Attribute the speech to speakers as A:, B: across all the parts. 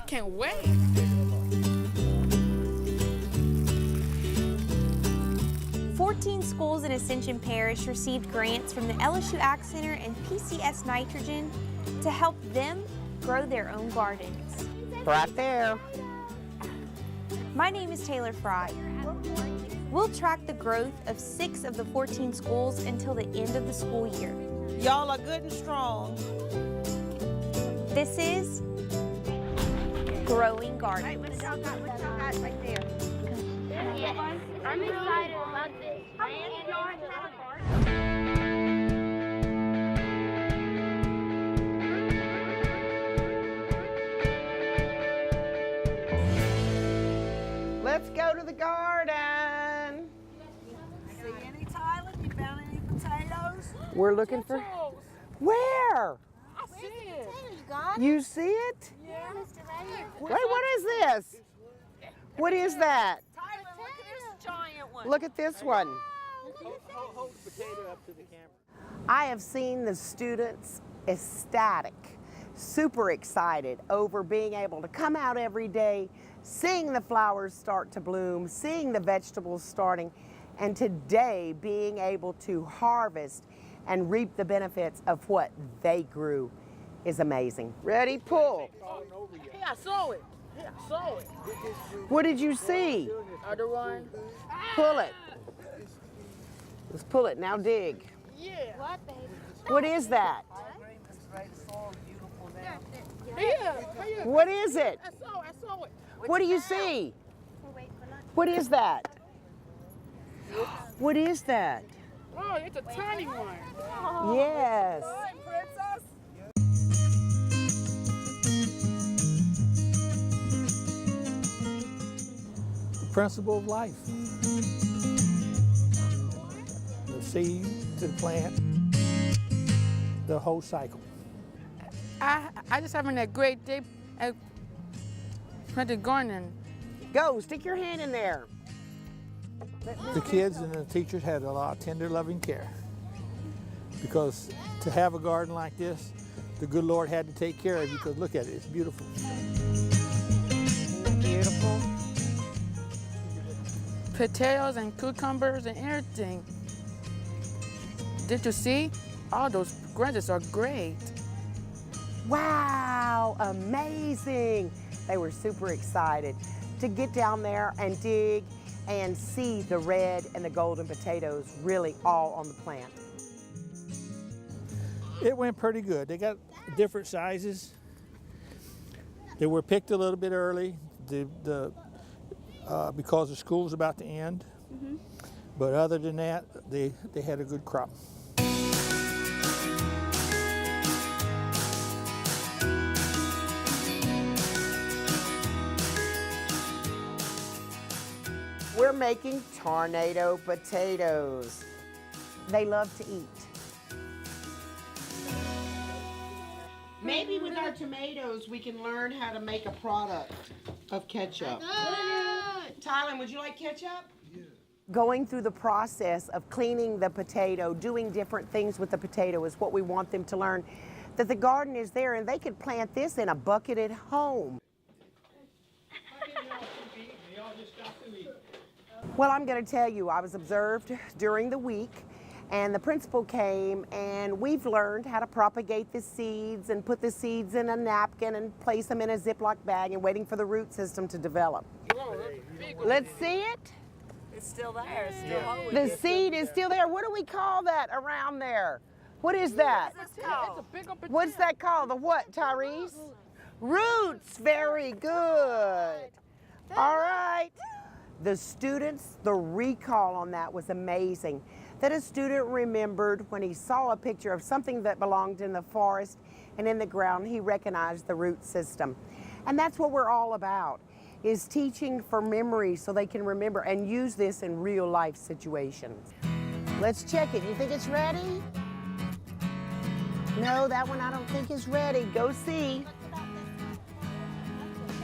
A: can't wait.
B: 14 schools in Ascension Parish received grants from the LSU Ag Center and PCS Nitrogen to help them grow their own gardens.
C: Right there.
B: My name is Taylor Fry. We'll track the growth of 6 of the 14 schools until the end of the school year.
D: Y'all are good and strong.
B: This is Greauxing Gardens.
E: Right, what y'all got right there?
F: Yes, I'm excited about this.
C: Let's go to the garden.
D: See any, Tyler? You found any potatoes?
C: We're looking for... Where?
A: I see it.
C: You see it?
F: Yeah, Mr. Right
C: Wait, what is this? What is that?
D: Tyler, look at this giant one.
C: Look at this one.
G: Hold the potato up to the camera.
C: I have seen the students ecstatic, super excited over being able to come out every day, seeing the flowers start to bloom, seeing the vegetables starting, and today being able to harvest and reap the benefits of what they grew is amazing. Ready, pull.
A: Yeah, I saw it. Yeah, I saw it.
C: What did you see?
A: Other one.
C: Pull it. Let's pull it. Now dig.
A: Yeah.
F: What, baby?
C: What is that?
A: Yeah.
C: What is it?
A: I saw it.
C: What do you see? What is that? What is that?
A: Oh, it's a tiny one.
C: Yes.
G: The principle of life. The seed to the plant, the whole cycle.
A: I just having a great day at the garden.
C: Go, stick your hand in there.
G: The kids and the teachers had a lot of tender, loving care. Because to have a garden like this, the good Lord had to take care of you, because look at it, it's beautiful.
C: Isn't it beautiful?
A: Potatoes and cucumbers and everything. Did you see? All those grasses are great.
C: Wow, amazing. They were super excited to get down there and dig and see the red and the golden potatoes really all on the plant.
G: It went pretty good. They got different sizes. They were picked a little bit early because the school's about to end. But other than that, they had a good crop.
C: We're making tornado potatoes. They love to eat. Maybe with our tomatoes, we can learn how to make a product of ketchup. Tylen, would you like ketchup? Yeah. Going through the process of cleaning the potato, doing different things with the potato is what we want them to learn. That the garden is there and they could plant this in a bucket at home. Well, I'm going to tell you, I was observed during the week, and the principal came, and we've learned how to propagate the seeds and put the seeds in a napkin and place them in a Ziploc bag and waiting for the root system to develop. Let's see it.
D: It's still there. It's still holding.
C: The seed is still there. What do we call that around there? What is that? What's that called? The what, Tyrese? Roots. Very good. All right. The students, the recall on that was amazing. That a student remembered when he saw a picture of something that belonged in the forest and in the ground, he recognized the root system. And that's what we're all about, is teaching for memory so they can remember and use this in real life situations. Let's check it. You think it's ready? No, that one I don't think is ready. Go see.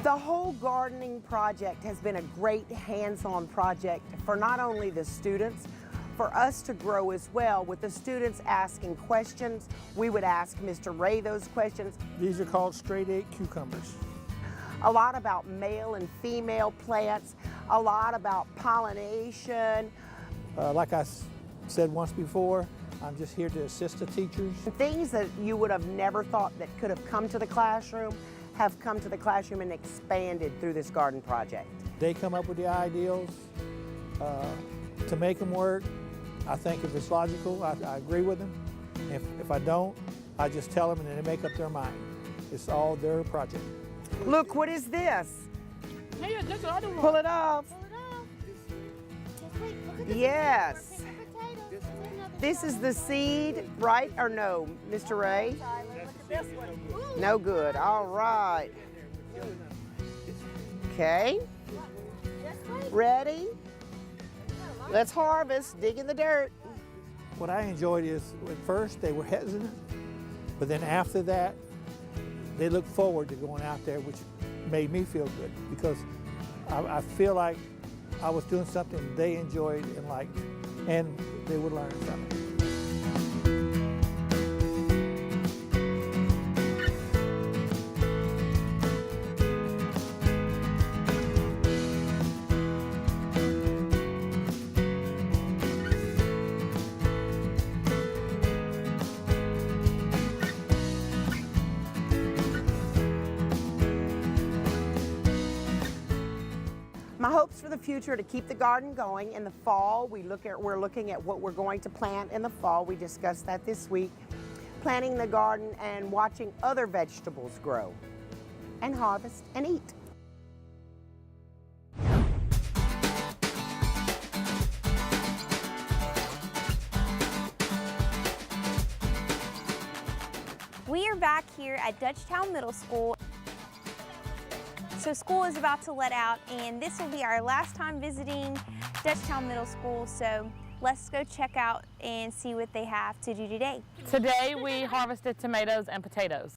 C: The whole gardening project has been a great hands-on project for not only the students, for us to grow as well, with the students asking questions. We would ask Mr. Ray those questions.
G: These are called straight 8 cucumbers.
C: a lot about male and female plants, a lot about pollination.
G: Like I said once before, I'm just here to assist the teachers.
C: Things that you would have never thought that could have come to the classroom have come to the classroom and expanded through this garden project.
G: They come up with the ideals to make them work. I think if it's logical, I agree with them. If I don't, I just tell them and then they make up their mind. It's all their project.
C: Look, what is this?
A: Hey, that's the other one.
C: Pull it off. Yes. This is the seed, right or no, Mr. Ray? No good. All right. Okay. Ready? Let's harvest. Dig in the dirt.
G: What I enjoyed is at first they were hesitant, but then after that, they looked forward to going out there, which made me feel good because I feel like I was doing something they enjoyed and liked, and they would learn from it.
C: My hopes for the future are to keep the garden going. In the fall, we're looking at what we're going to plant in the fall. We discussed that this week. Planting the garden and watching other vegetables grow and harvest and eat.
B: We are back here at Dutchtown Middle School. So school is about to let out, and this will be our last time visiting Dutchtown Middle School, so let's go check out and see what they have to do today.
H: Today we harvested tomatoes and potatoes.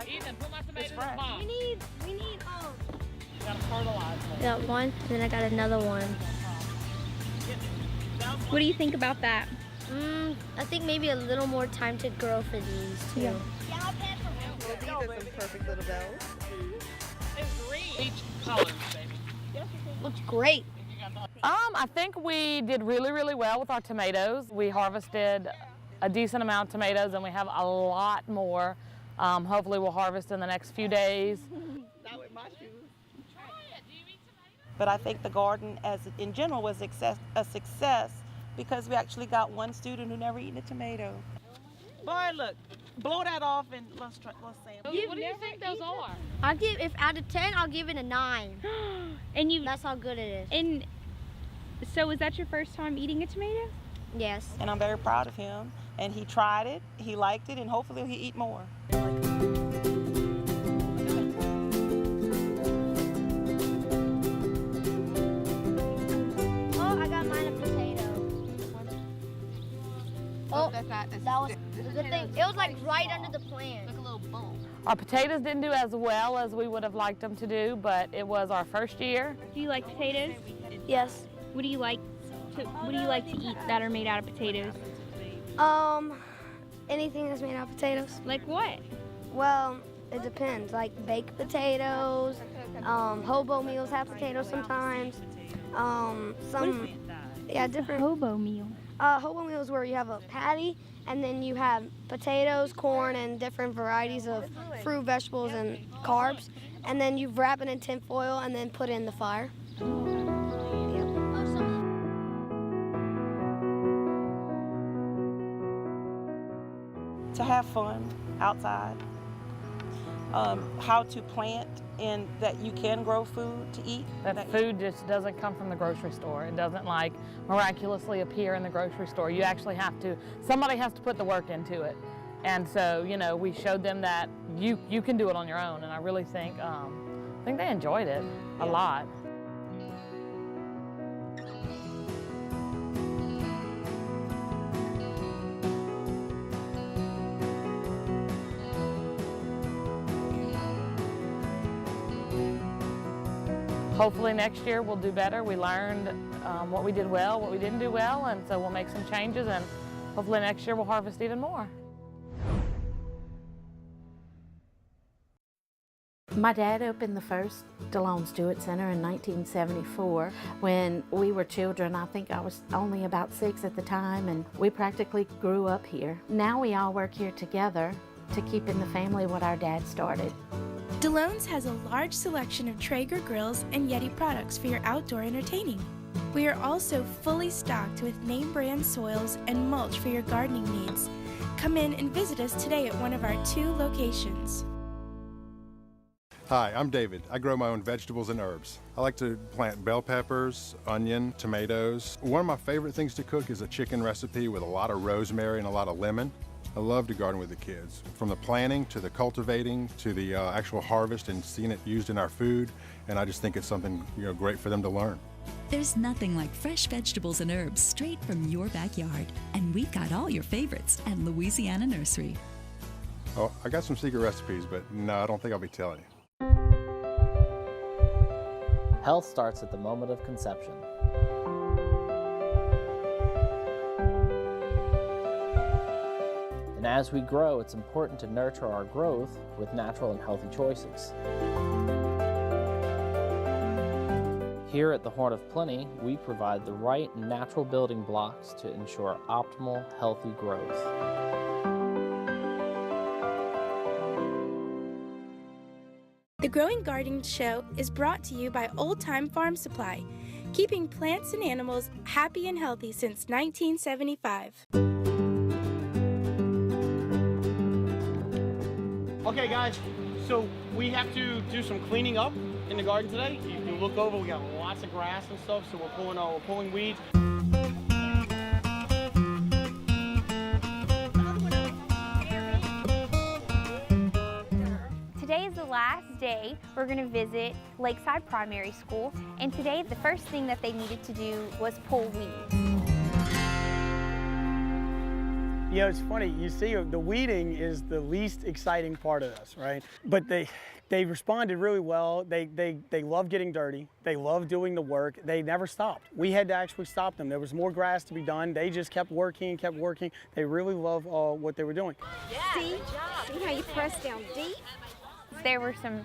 H: Ethan, put my tomatoes in the box.
F: We need
H: You gotta fertilize them.
F: I got one, then I got another one.
B: What do you think about that?
F: I think maybe a little more time to grow for these too.
B: Yeah.
D: These are some perfect little bells.
H: It's green. Each color, baby.
F: Looks great.
H: I think we did really, really well with our tomatoes. We harvested a decent amount of tomatoes and we have a lot more. Hopefully we'll harvest in the next few days.
D: Not with my shoes.
I: But I think the garden in general was a success because we actually got one student who never eaten a tomato. Boy, look, blow that off and let's see.
H: What do you think those are?
F: I'll give, if out of 10, I'll give it a 9.
B: And you,
F: That's how good it is.
B: and so was that your first time eating a tomato?
F: Yes.
I: And I'm very proud of him. And he tried it, he liked it, and hopefully he'll eat more.
F: Oh, I got mine a potato. Oh, that was a good thing. It was like right under the plant. Like a little bump.
H: Our potatoes didn't do as well as we would have liked them to do, but it was our first year.
B: Do you like potatoes?
F: Yes.
B: What do you like to eat that are made out of potatoes?
F: Anything that's made out of potatoes.
B: Like what?
F: Well, it depends. Like baked potatoes, hobo meals have potatoes sometimes. Different.
B: Hobo meal.
F: Hobo meals where you have a patty and then you have potatoes, corn, and different varieties of fruit, vegetables, and carbs. And then you wrap it in tin foil and then put it in the fire.
I: To have fun outside, how to plant and that you can grow food to eat.
H: That food just doesn't come from the grocery store. It doesn't like miraculously appear in the grocery store. You actually have to, somebody has to put the work into it. And so, you know, we showed them that you can do it on your own. And I really think they enjoyed it a lot. Hopefully next year we'll do better. We learned what we did well, what we didn't do well, and so we'll make some changes and hopefully next year we'll harvest even more.
J: My dad opened the first DeLone Stewart Center in 1974. When we were children, I think I was only about 6 at the time, and we practically grew up here. Now we all work here together to keep in the family what our dad started.
K: DeLone's has a large selection of Traeger grills and Yeti products for your outdoor entertaining. We are also fully stocked with name brand soils and mulch for your gardening needs. Come in and visit us today at one of our 2 locations.
L: Hi, I'm David. I grow my own vegetables and herbs. I like to plant bell peppers, onion, tomatoes. One of my favorite things to cook is a chicken recipe with a lot of rosemary and a lot of lemon. I love to garden with the kids. From the planting to the cultivating to the actual harvest and seeing it used in our food, and I just think it's something great for them to learn.
M: There's nothing like fresh vegetables and herbs straight from your backyard. And we've got all your favorites at Louisiana Nursery.
L: Oh, I got some secret recipes, but no, I don't think I'll be telling you.
N: Health starts at the moment of conception. And as we grow, it's important to nurture our growth with natural and healthy choices. Here at the Horn of Plenty, we provide the right natural building blocks to ensure optimal, healthy growth.
K: The Growing Garden Show is brought to you by Old Time Farm Supply, keeping plants and animals happy and healthy since 1975.
O: Okay guys, so we have to do some cleaning up in the garden today. You can look over, we got lots of grass and stuff, so we're pulling weeds.
B: Today is the last day we're going to visit Lakeside Primary School, and today the first thing that they needed to do was pull weeds.
O: It's funny, you see the weeding is the least exciting part of this, right? But they responded really well. They love getting dirty. They love doing the work. They never stopped. We had to actually stop them. There was more grass to be done. They just kept working. They really love what they were doing.
E: See how you press down deep?
B: There were some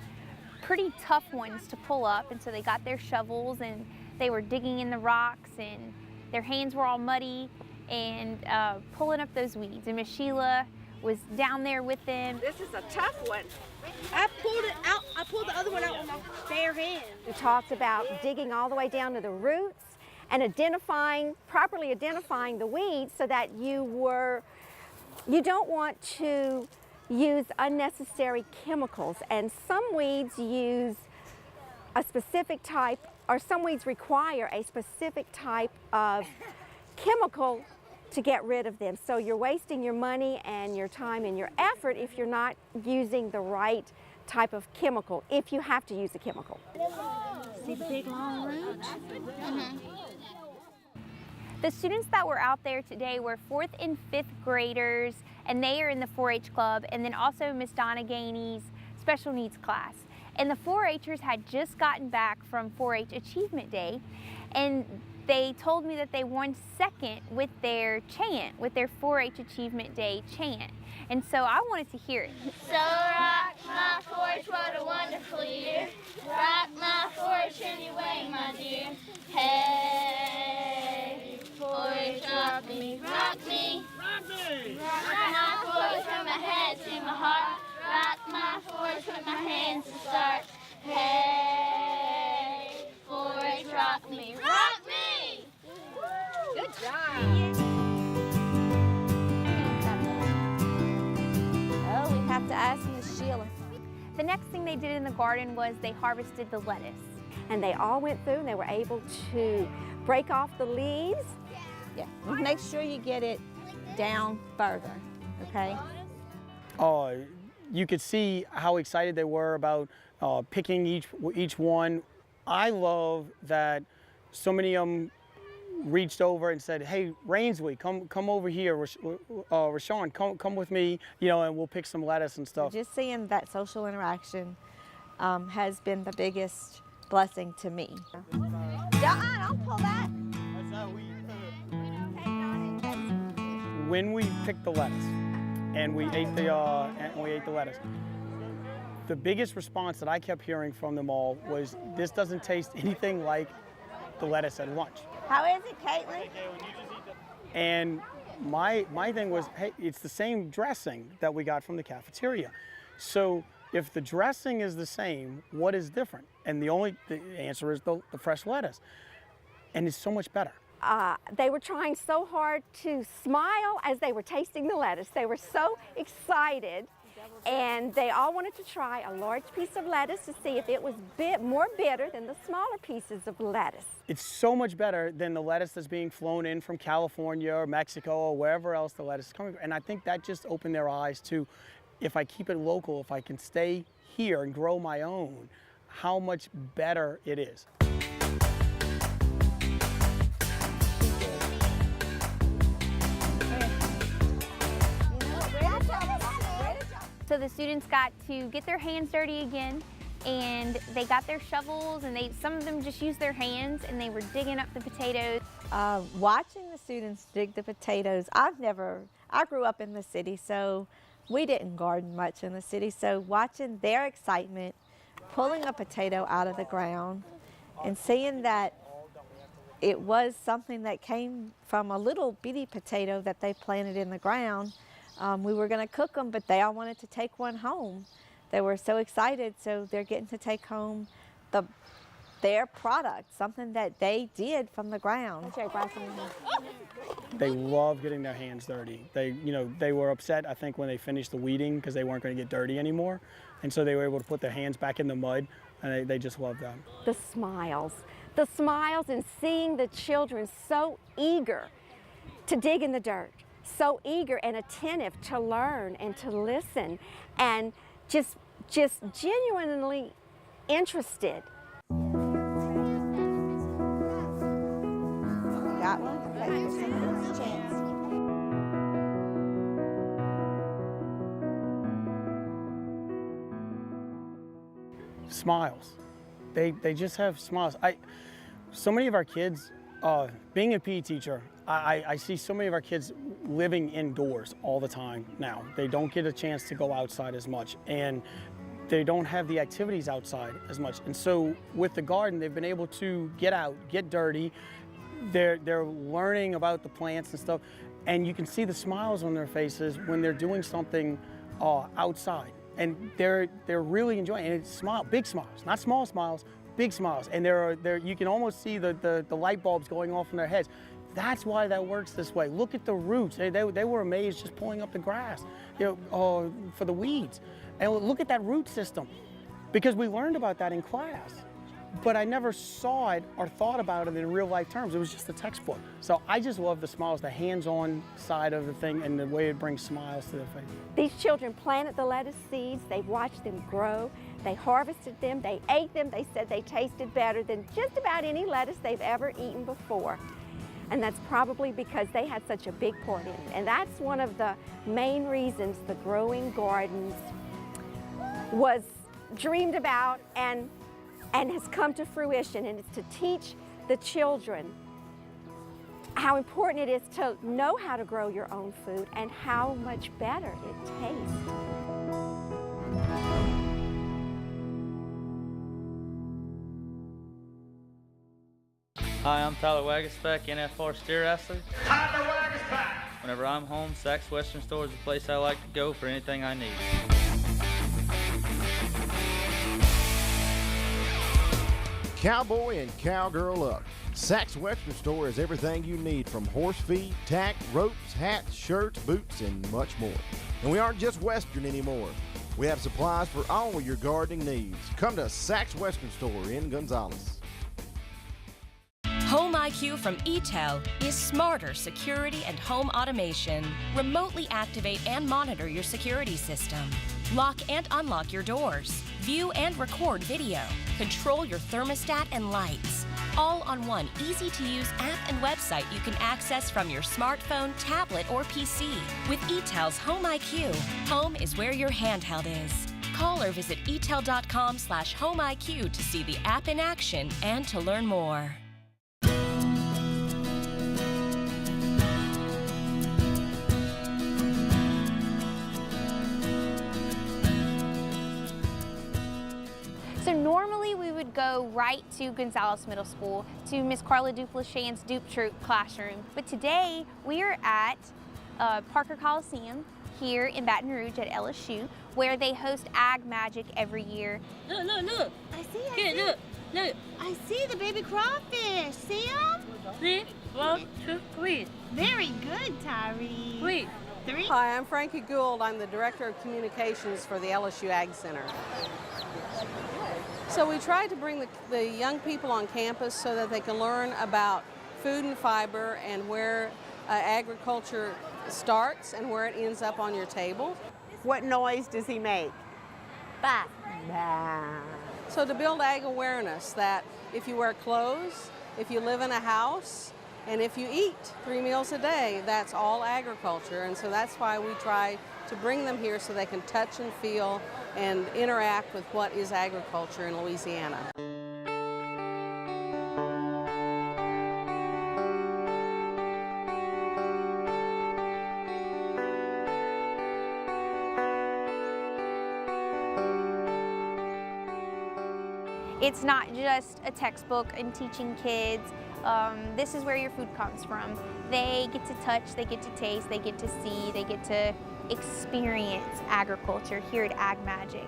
B: pretty tough ones to pull up, and so they got their shovels and they were digging in the rocks, and their hands were all muddy and pulling up those weeds. And Miss Sheila was down there with them.
E: This is a tough one. I pulled it out. I pulled the other one out with my bare hand.
P: We talked about digging all the way down to the roots and properly identifying the weeds so that you don't want to use unnecessary chemicals. And some weeds use a specific type, or some weeds require a specific type of chemical to get rid of them. So you're wasting your money and your time and your effort if you're not using the right type of chemical, if you have to use a chemical.
E: See the big long roots?
B: The students that were out there today were 4th and 5th graders, and they are in the 4-H club, and then also Miss Donna Gainey's special needs class. And the 4-Hers had just gotten back from 4-H Achievement Day, and they told me that they won 2nd with their chant, with their 4-H Achievement Day chant. And so I wanted to hear it.
Q: So rock my 4-H, what a wonderful year. Rock my 4-H anyway, my dear. Hey, 4-H, rock me, rock me. Rock me. Rock my 4-H from my head to my heart. Rock my 4-H with my hands to start. Hey, 4-H, rock me, rock me.
E: Good job.
B: Oh, we have to ask Miss Sheila. The next thing they did in the garden was they harvested the lettuce.
P: And they all went through and they were able to break off the leaves.
E: Yeah, make sure you get it down further, okay?
O: You could see how excited they were about picking each one. I love that so many of them reached over and said, "Hey, Rainsley, come over here. Rashawn, come with me, and we'll pick some lettuce and stuff."
E: Just seeing that social interaction has been the biggest blessing to me. Don't pull that.
O: That's how we. when we picked the lettuce and we ate the lettuce, the biggest response that I kept hearing from them all was, this doesn't taste anything like the lettuce at lunch.
P: How is it, Caitlin?
O: And my thing was, hey, it's the same dressing that we got from the cafeteria. So if the dressing is the same, what is different? And the answer is the fresh lettuce. And it's so much better.
P: They were trying so hard to smile as they were tasting the lettuce. They were so excited, and they all wanted to try a large piece of lettuce to see if it was more bitter than the smaller pieces of lettuce.
O: It's so much better than the lettuce that's being flown in from California or Mexico or wherever else the lettuce is coming from. And I think that just opened their eyes to, if I keep it local, if I can stay here and grow my own, how much better it is.
B: So the students got to get their hands dirty again, and they got their shovels, and some of them just used their hands, and they were digging up the potatoes.
E: Watching the students dig the potatoes, I grew up in the city, so we didn't garden much in the city. So watching their excitement, pulling a potato out of the ground and seeing that it was something that came from a little bitty potato that they planted in the ground. We were going to cook them, but they all wanted to take one home. They were so excited, so they're getting to take home their product, something that they did from the ground.
O: They love getting their hands dirty. They were upset, I think, when they finished the weeding because they weren't going to get dirty anymore. And so they were able to put their hands back in the mud, and they just loved that.
P: The smiles and seeing the children so eager to dig in the dirt, so eager and attentive to learn and to listen, and just genuinely interested.
E: Got one?
O: Smiles. They just have smiles. So many of our kids, being a PE teacher, I see so many of our kids living indoors all the time now. They don't get a chance to go outside as much, and they don't have the activities outside as much. And so with the garden, they've been able to get out, get dirty. They're learning about the plants and stuff, and you can see the smiles on their faces when they're doing something outside. And they're really enjoying it. And it's big smiles, not small smiles, big smiles. And you can almost see the light bulbs going off in their heads. That's why that works this way. Look at the roots. They were amazed just pulling up the grass, for the weeds. And look at that root system, because we learned about that in class, but I never saw it or thought about it in real life terms. It was just a textbook. So I just love the smiles, the hands-on side of the thing, and the way it brings smiles to their face.
P: These children planted the lettuce seeds. They watched them grow. They harvested them. They ate them. They said they tasted better than just about any lettuce they've ever eaten before. And that's probably because they had such a big part in it. And that's one of the main reasons the Greauxing Gardens was dreamed about and has come to fruition. And it's to teach the children how important it is to know how to grow your own food and how much better it tastes.
R: Hi, I'm Tyler Wagaspeck, NFR steer wrestler. Tyler Wagaspeck! Whenever I'm home, Saks Western Store is the place I like to go for anything I need.
S: Cowboy and cowgirl up. Saks Western Store has everything you need, from horse feed, tack, ropes, hats, shirts, boots, and much more. And we aren't just Western anymore. We have supplies for all your gardening needs. Come to Saks Western Store in Gonzales.
T: Home IQ from eTel is smarter security and home automation. Remotely activate and monitor your security system. Lock and unlock your doors. View and record video. Control your thermostat and lights. All on one easy-to-use app and website you can access from your smartphone, tablet, or PC. With eTel's Home IQ, home is where your handheld is. Call or visit etel.com/homeiq to see the app in action and to learn more.
B: normally we would go right to Gonzales Middle School to Miss Carla Duplashan's Dupe Troop classroom. But today we are at Parker Coliseum here in Baton Rouge at LSU, where they host Ag Magic every year.
Q: Look, look, look. I see. Look. I see the baby crawfish. See them?
U: 3, 1, 2, 3.
Q: Very good, Tyree.
U: 3.
Q: 3.
V: Hi, I'm Frankie Gould. I'm the Director of Communications for the LSU Ag Center. So we try to bring the young people on campus so that they can learn about food and fiber and where agriculture starts and where it ends up on your table.
C: What noise does he make?
V: Bah. Bah. So to build ag awareness that if you wear clothes, if you live in a house, and if you eat 3 meals a day, that's all agriculture. And so that's why we try to bring them here so they can touch and feel and interact with what is agriculture in Louisiana.
B: It's not just a textbook and teaching kids. This is where your food comes from. They get to touch, they get to taste, they get to see, they get to experience agriculture here at Ag Magic.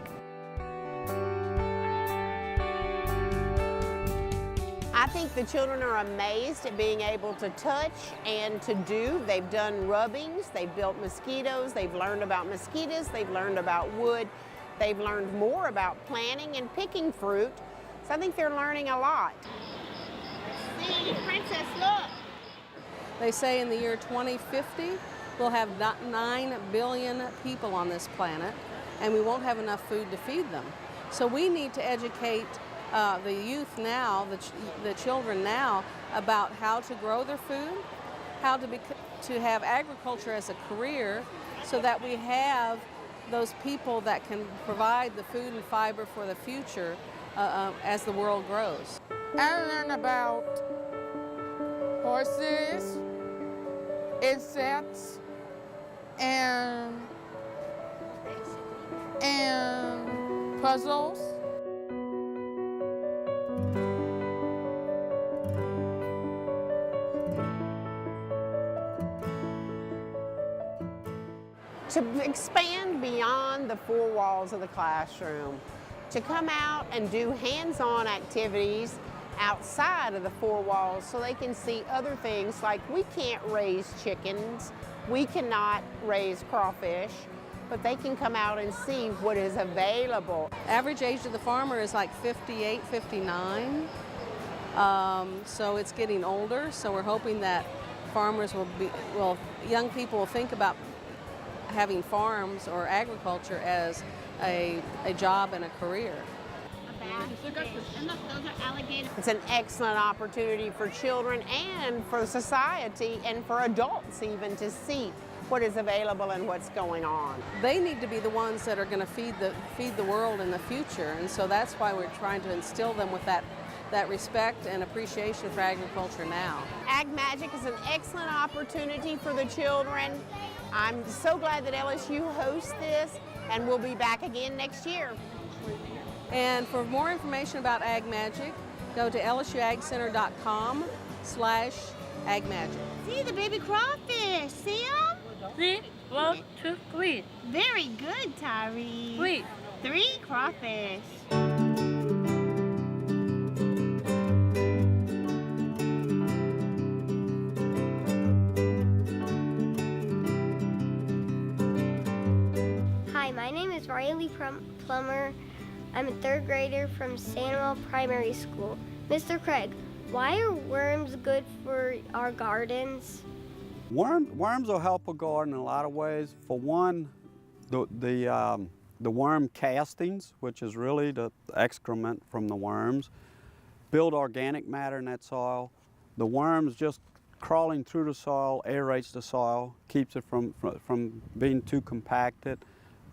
C: I think the children are amazed at being able to touch and to do. They've done rubbings, they've built mosquitoes, they've learned about mosquitoes, they've learned about wood, they've learned more about planting and picking fruit. So I think they're learning a lot.
Q: See, Princess, look.
V: They say in the year 2050, we'll have 9 billion people on this planet, and we won't have enough food to feed them. So we need to educate the youth now, the children now, about how to grow their food, how to have agriculture as a career, so that we have those people that can provide the food and fiber for the future as the world grows.
A: I learned about horses, insects, and puzzles.
C: To expand beyond the 4 walls of the classroom, to come out and do hands-on activities outside of the 4 walls so they can see other things like we can't raise chickens, we cannot raise crawfish, but they can come out and see what is available.
V: Average age of the farmer is like 58, 59. So it's getting older, so we're hoping that farmers young people will think about having farms or agriculture as a job and a career.
C: It's an excellent opportunity for children and for society and for adults even to see what is available and what's going on.
V: They need to be the ones that are going to feed the world in the future, and so that's why we're trying to instill them with that respect and appreciation for agriculture now.
C: Ag Magic is an excellent opportunity for the children. I'm so glad that LSU hosts this, and we'll be back again next year.
V: And for more information about Ag Magic, go to lsuagcenter.com/agmagic.
Q: See the baby crawfish. See them?
U: 3, 1, 2, 3.
Q: Very good, Tyree.
U: 3.
Q: 3 crawfish.
F: Hi, my name is Riley Plummer. I'm a 3rd grader from Samuel Primary School. Mr. Craig, why are worms good for our gardens?
W: Worms will help a garden in a lot of ways. For one, the worm castings, which is really the excrement from the worms, build organic matter in that soil. The worms just crawling through the soil aerates the soil, keeps it from being too compacted.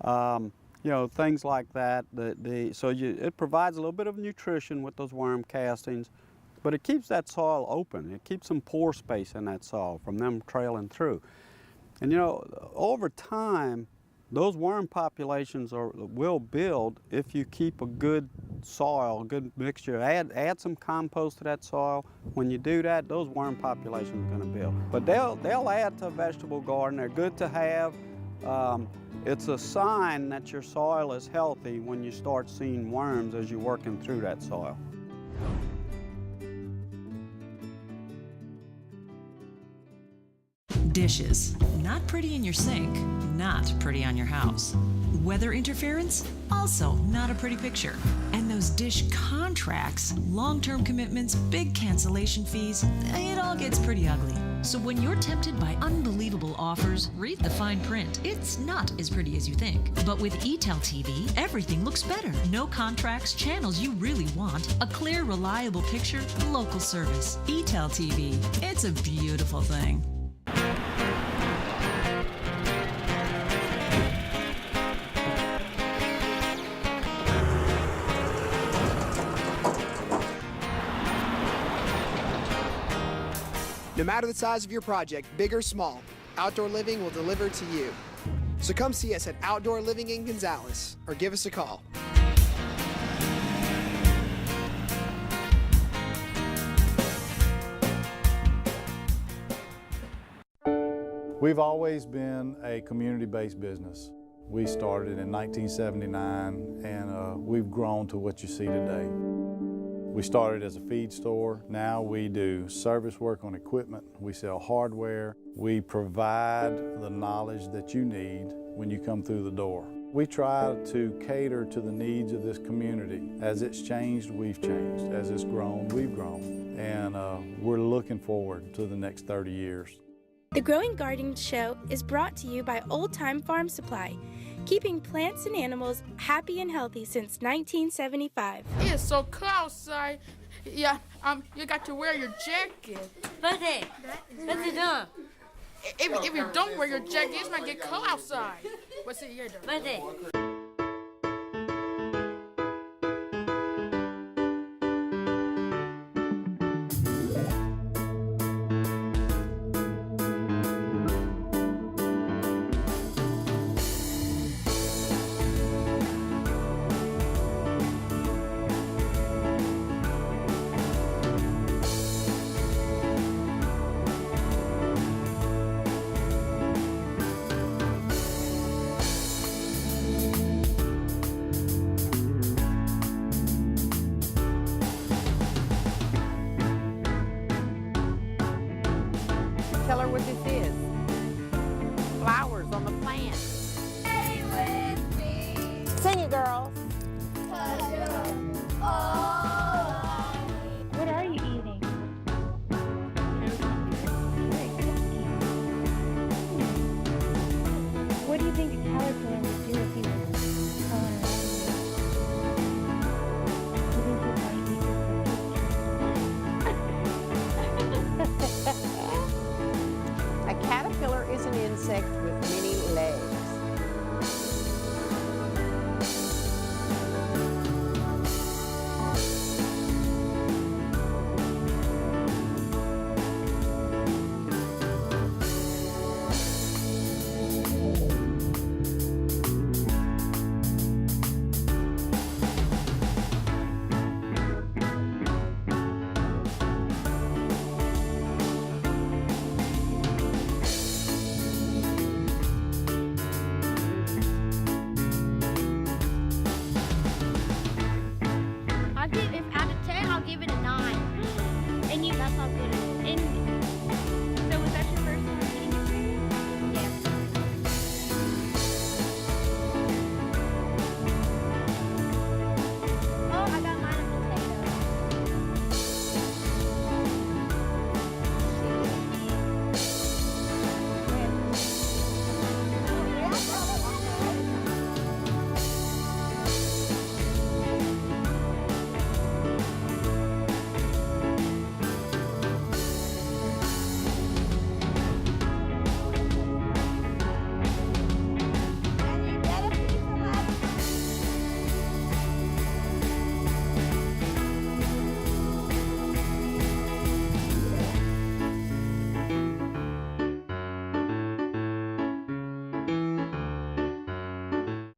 W: You know, things like that. It provides a little bit of nutrition with those worm castings, but it keeps that soil open. It keeps some pore space in that soil from them trailing through. And you know, over time, those worm populations will build if you keep a good good soil, a good mixture. Add some compost to that soil. When you do that, those worm populations are going to build. But they'll add to a vegetable garden. They're good to have. It's a sign that your soil is healthy when you start seeing worms as you're working through that soil.
D: Dishes, not pretty in your sink, not pretty on your house. Weather interference, also not a pretty picture. And those dish contracts, long-term commitments, big cancellation fees, it all gets pretty ugly. So when you're tempted by unbelievable offers, read the fine print. It's not as pretty as you think. But with eTel TV, everything looks better. No contracts, channels you really want, a clear, reliable picture, local service. eTel TV, it's a beautiful thing.
G: No matter the size of your project, big or small, Outdoor Living will deliver to you. So come see us at Outdoor Living in Gonzales or give us a call.
I: We've always been a community-based business. We started in 1979 and we've grown to what you see today. We started as a feed store. Now we do service work on equipment. We sell hardware. We provide the knowledge that you need when you come through the door. We try to cater to the needs of this community. As it's changed, we've changed. As it's grown, we've grown. And we're looking forward to the next 30 years.
K: The Growing Garden Show is brought to you by Old Time Farm Supply, keeping plants and animals happy and healthy since 1975.
A: It's so cold outside. Yeah, you got to wear your jacket.
U: What's it doing?
A: If you don't wear your jacket, it's gonna get cold outside. What's it here though?
U: What's it?
C: Tell her what this is. Flowers on the plant.
P: Sing it, girls.